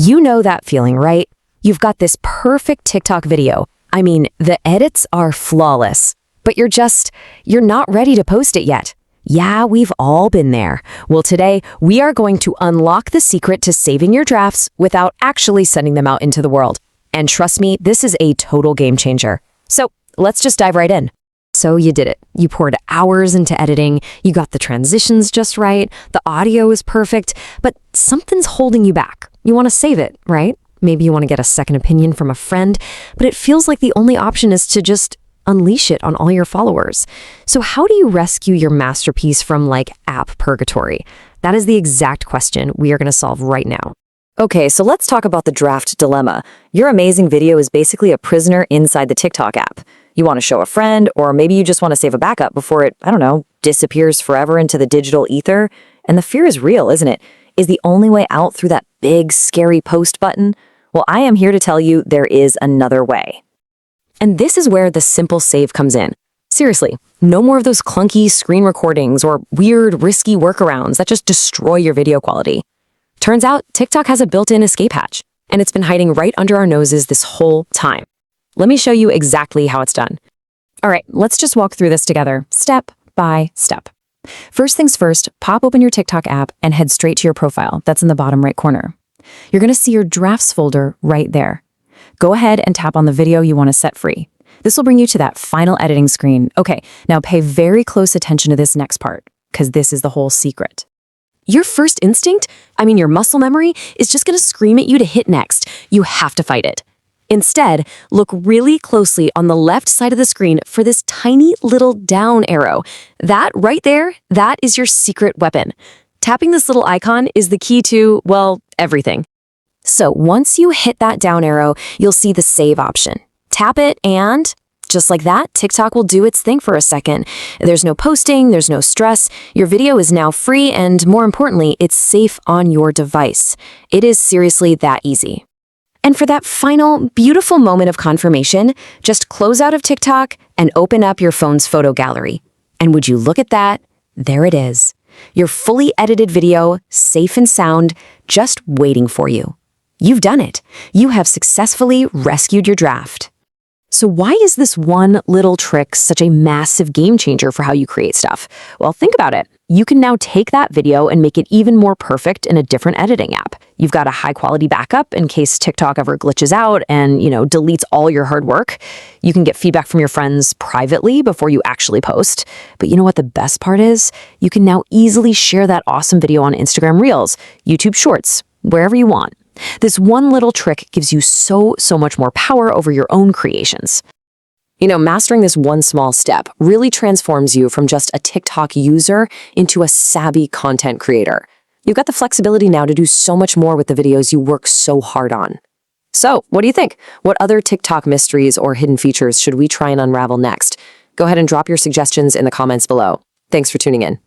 You know that feeling, right? You've got this perfect TikTok video. I mean, the edits are flawless, but you're not ready to post it yet. Yeah, we've all been there. Well, today we are going to unlock the secret to saving your drafts without actually sending them out into the world. And trust me, this is a total game changer. So let's just dive right in. So you did it. You poured hours into editing, you got the transitions just right, the audio is perfect, but something's holding you back. You want to save it, right? Maybe you want to get a second opinion from a friend, but it feels like the only option is to just unleash it on all your followers. So how do you rescue your masterpiece from app purgatory? That is the exact question we are going to solve right now. Okay, so let's talk about the draft dilemma. Your amazing video is basically a prisoner inside the TikTok app. You want to show a friend, or maybe you just want to save a backup before it, disappears forever into the digital ether. And the fear is real, isn't it? Is the only way out through that big, scary post button? Well, I am here to tell you there is another way. And this is where the simple save comes in. Seriously, no more of those clunky screen recordings or weird, risky workarounds that just destroy your video quality. Turns out, TikTok has a built-in escape hatch, and it's been hiding right under our noses this whole time. Let me show you exactly how it's done. All right, let's just walk through this together, step by step. First things first, pop open your TikTok app and head straight to your profile. That's in the bottom right corner. You're going to see your drafts folder right there. Go ahead and tap on the video you want to set free. This will bring you to that final editing screen. Okay, now pay very close attention to this next part, because this is the whole secret. Your first instinct, your muscle memory, is just going to scream at you to hit next. You have to fight it. Instead, look really closely on the left side of the screen for this tiny little down arrow. That right there, that is your secret weapon. Tapping this little icon is the key to, everything. So once you hit that down arrow, you'll see the save option. Tap it and, just like that, TikTok will do its thing for a second. There's no posting, there's no stress. Your video is now free and, more importantly, it's safe on your device. It is seriously that easy. And for that final, beautiful moment of confirmation, just close out of TikTok and open up your phone's photo gallery. And would you look at that? There it is. Your fully edited video, safe and sound, just waiting for you. You've done it. You have successfully rescued your draft. So why is this one little trick such a massive game changer for how you create stuff? Well, think about it. You can now take that video and make it even more perfect in a different editing app. You've got a high-quality backup in case TikTok ever glitches out and, deletes all your hard work. You can get feedback from your friends privately before you actually post. But you know what the best part is? You can now easily share that awesome video on Instagram Reels, YouTube Shorts, wherever you want. This one little trick gives you so much more power over your own creations. Mastering this one small step really transforms you from just a TikTok user into a savvy content creator. You've got the flexibility now to do so much more with the videos you work so hard on. So, what do you think? What other TikTok mysteries or hidden features should we try and unravel next? Go ahead and drop your suggestions in the comments below. Thanks for tuning in.